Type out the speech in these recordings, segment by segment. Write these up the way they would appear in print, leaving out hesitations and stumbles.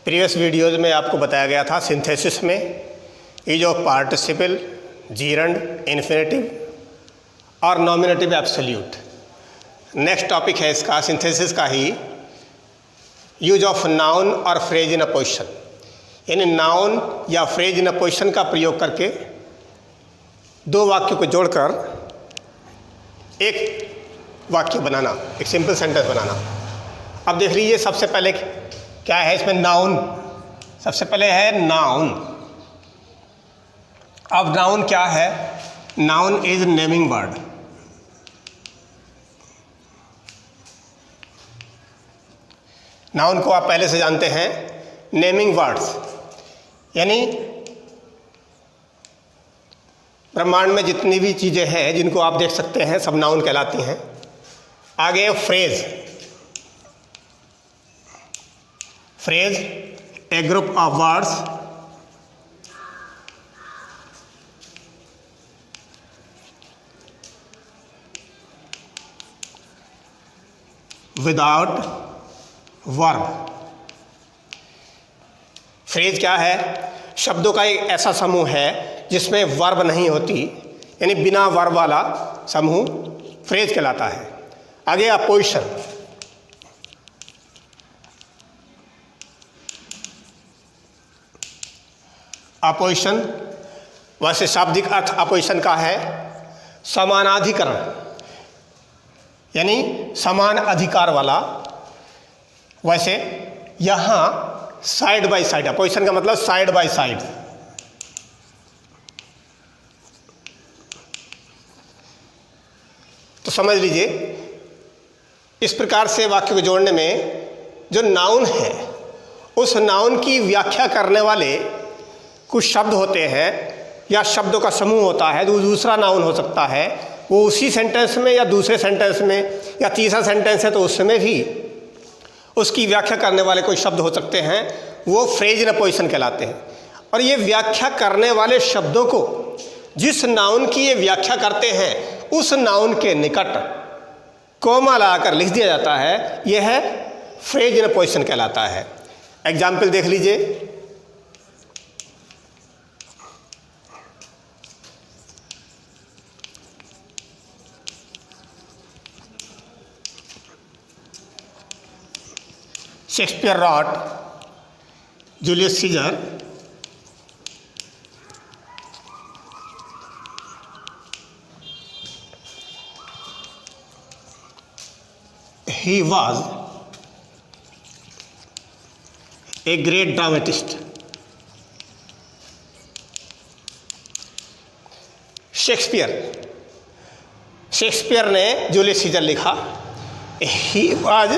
Previous videos में आपको बताया गया था सिंथेसिस में use of participle, gerund, infinitive और नॉमिनेटिव एब्सोल्यूट। नेक्स्ट टॉपिक है इसका सिंथेसिस का ही यूज ऑफ नाउन और फ्रेज इन अ पोजिशन, यानी नाउन या फ्रेज इन अ पोजिशन का प्रयोग करके दो वाक्यों को जोड़कर एक वाक्य बनाना, एक सिंपल सेंटेंस बनाना। अब देख लीजिए, सबसे पहले क्या है इसमें, नाउन। सबसे पहले है नाउन। अब नाउन क्या है? Noun is naming word. Noun को आप पहले से जानते हैं, नेमिंग वर्ड्स, यानी ब्रह्मांड में जितनी भी चीज़ें हैं जिनको आप देख सकते हैं सब नाउन कहलाती हैं। आगे phrase. Phrase A group of words without verb. Phrase क्या है? शब्दों का एक ऐसा समूह है जिसमें वर्ब नहीं होती, यानी बिना वर्ब वाला समूह फ्रेज कहलाता है। आगे अपोजिशन। अपोजिशन वैसे शाब्दिक अर्थ अपोजिशन का है समानाधिकरण, यानी समान अधिकार वाला। वैसे यहाँ साइड बाय साइड, अपोजिशन का मतलब साइड बाय साइड। तो समझ लीजिए, इस प्रकार से वाक्य को जोड़ने में जो नाउन है उस नाउन की व्याख्या करने वाले कुछ शब्द होते हैं या शब्दों का समूह होता है, जो दूसरा नाउन हो सकता है। वो उसी सेंटेंस में या दूसरे सेंटेंस में या तीसरा सेंटेंस है तो उसमें भी उसकी व्याख्या करने वाले कोई शब्द हो सकते हैं, वो फ्रेज इन अ पोजिशन कहलाते हैं। और ये व्याख्या करने वाले शब्दों को जिस नाउन की ये व्याख्या करते हैं उस नाउन के निकट कोमा लगाकर लिख दिया जाता है, यह है फ्रेज इन अ पोजिशन कहलाता है। एग्जाम्पल देख लीजिए। Shakespeare wrote Julius Caesar he was a great dramatist. Shakespeare ने जूलियस सीजर लिखा, he was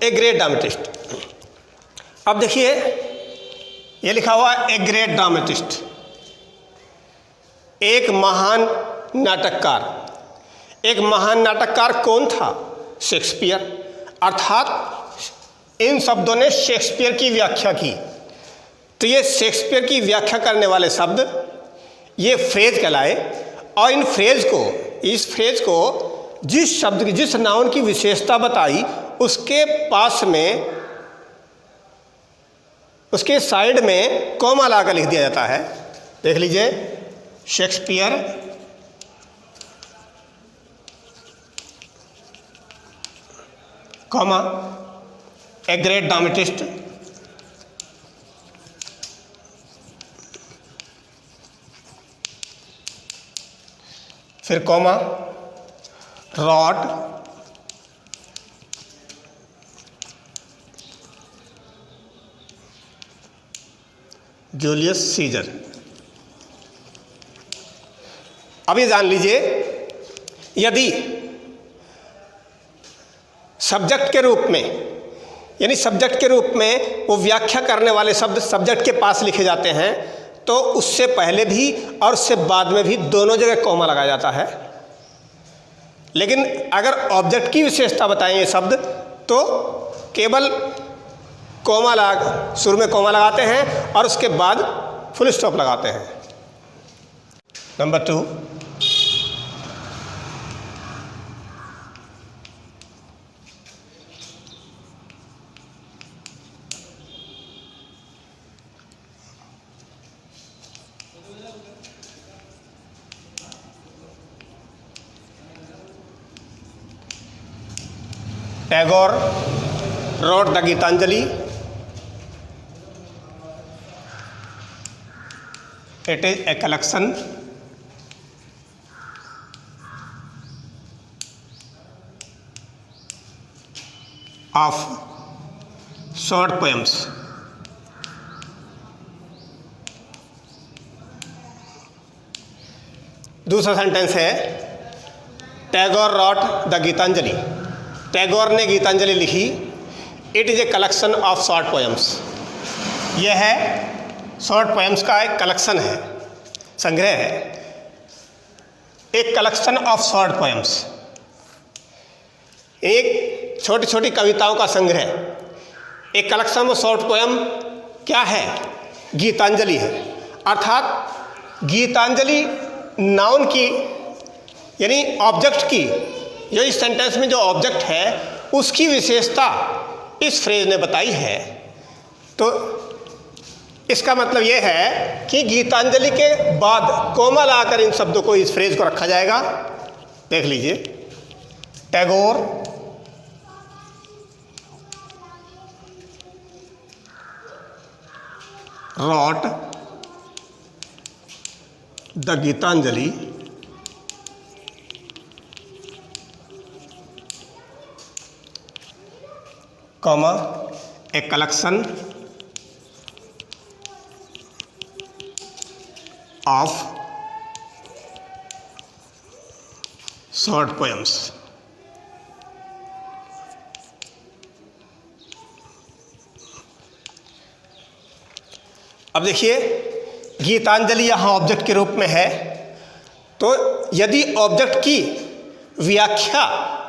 a great dramatist। अब देखिए, ये लिखा हुआ ए ग्रेट ड्रामेटिस्ट, एक महान नाटककार। एक महान नाटककार कौन था? शेक्सपियर। अर्थात इन शब्दों ने शेक्सपियर की व्याख्या की। तो ये शेक्सपियर की व्याख्या करने वाले शब्द ये फ्रेज कहलाए। और इस फ्रेज को जिस शब्द की, जिस नाउन की विशेषता बताई उसके पास में, उसके साइड में कॉमा लगाकर लिख दिया जाता है। देख लीजिए, Shakespeare comma a great dramatist, फिर कॉमा रॉट जूलियस सीजर। अब ये जान लीजिए, यदि सब्जेक्ट के रूप में, यानी सब्जेक्ट के रूप में वो व्याख्या करने वाले शब्द सब्जेक्ट के पास लिखे जाते हैं तो उससे पहले भी और उससे बाद में भी दोनों जगह कॉमा लगाया जाता है। लेकिन अगर ऑब्जेक्ट की विशेषता बताएं ये शब्द तो केवल कॉमा लगा, शुरू में कॉमा लगाते हैं और उसके बाद फुल स्टॉप लगाते हैं। Number 2, Tagore wrote the Gitanjali. It is a collection of short poems दूसरा सेंटेंस है टैगोर रॉट द गीतांजलि। टैगोर ने गीतांजलि लिखी। It is a collection of short poems. यह है शॉर्ट पोएम्स का एक कलेक्शन है, संग्रह है, एक कलेक्शन ऑफ शॉर्ट पोएम्स, एक छोटी छोटी कविताओं का संग्रह। एक कलेक्शन ऑफ शॉर्ट पोएम क्या है? गीतांजलि है। अर्थात गीतांजलि नाउन की यानी ऑब्जेक्ट की, जो इस सेंटेंस में जो ऑब्जेक्ट है उसकी विशेषता इस फ्रेज ने बताई है। तो इसका मतलब ये है कि गीतांजलि के बाद कोमा लाकर इन शब्दों को, इस फ्रेज को रखा जाएगा। देख लीजिए, Tagore wrote the Gitanjali comma a collection of short poems. अब देखिए, गीतांजलि यहाँ ऑब्जेक्ट के रूप में है, तो यदि ऑब्जेक्ट की व्याख्या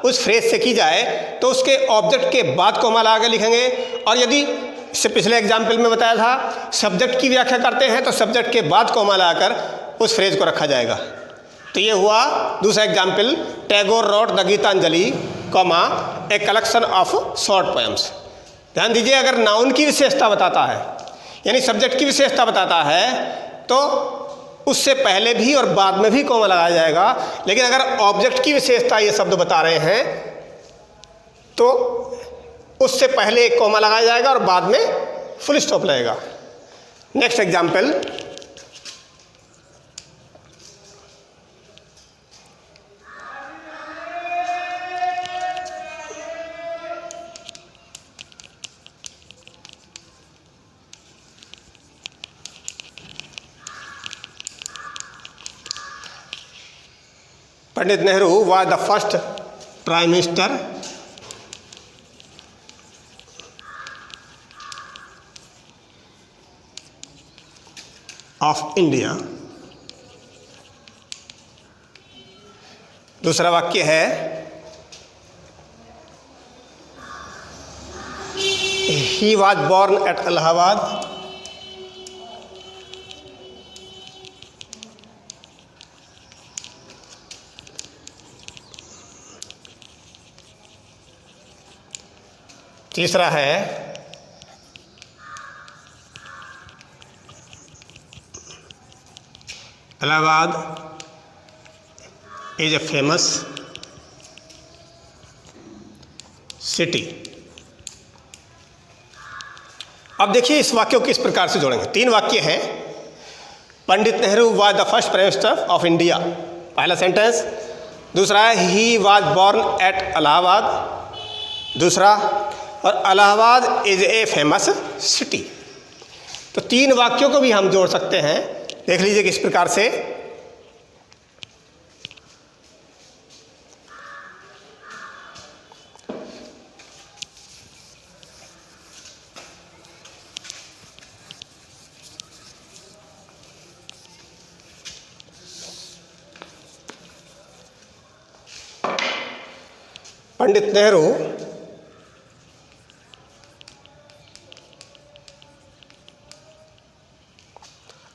उस फ्रेज से की जाए तो उसके ऑब्जेक्ट के बाद कोमा लगा के लिखेंगे। और यदि इससे पिछले एग्जाम्पल में बताया था सब्जेक्ट की व्याख्या करते हैं तो सब्जेक्ट के बाद कोमा लगाकर उस फ्रेज को रखा जाएगा। तो ये हुआ दूसरा example, Tagore wrote the Gitanjali comma a collection of short poems. ध्यान दीजिए, अगर नाउन की विशेषता बताता है यानी सब्जेक्ट की विशेषता बताता है तो उससे पहले भी और बाद में भी कोमा लगाया जाएगा। लेकिन अगर ऑब्जेक्ट की विशेषता ये शब्द बता रहे हैं तो उससे पहले एक कोमा लगाया जाएगा और बाद में फुल स्टॉप लगेगा। Next example, Pandit Nehru was the first prime minister of India। दूसरा वाक्य है he was born at Allahabad तीसरा है Allahabad is a famous city. अब देखिए इस वाक्यों को किस प्रकार से जोड़ेंगे। तीन वाक्य हैं। Pandit Nehru was the first prime minister of India, पहला सेंटेंस। दूसरा है he was born at Allahabad, दूसरा, और Allahabad is a famous city. तो तीन वाक्यों को भी हम जोड़ सकते हैं। देख लीजिए किस प्रकार से। पंडित नेहरू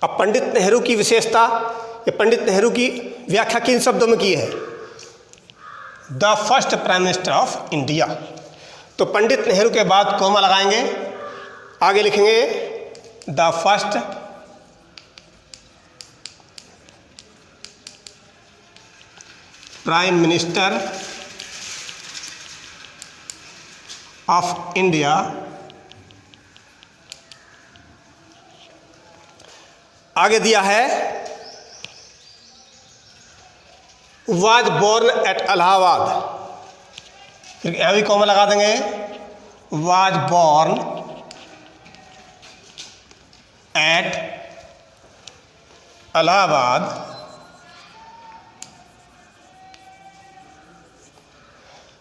अब पंडित नेहरू की विशेषता, ये पंडित नेहरू की व्याख्या किन शब्दों में की है? The first prime minister of India. तो पंडित नेहरू के बाद कोमा लगाएंगे, आगे लिखेंगे the first prime minister of India आगे दिया है वाज बोर्न एट इलाहाबाद, फिर यहां भी कॉमा लगा देंगे, वाज बोर्न एट इलाहाबाद।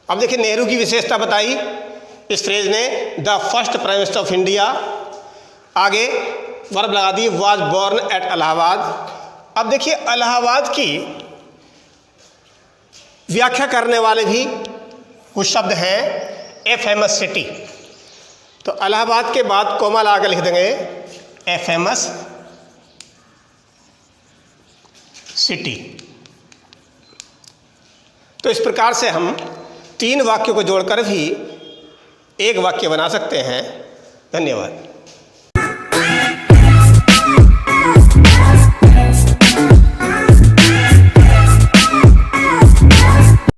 अब देखिए नेहरू की विशेषता बताई इस फ्रेज ने, the first prime minister of India, आगे वर्ब लगा दी वाज बोर्न एट इलाहाबाद। अब देखिए इलाहाबाद की व्याख्या करने वाले भी कुछ शब्द हैं, ए फेमस सिटी, तो इलाहाबाद के बाद कोमा लगा के लिख देंगे ए फेमस सिटी। तो इस प्रकार से हम 3 वाक्यों को जोड़कर भी एक वाक्य बना सकते हैं। धन्यवाद।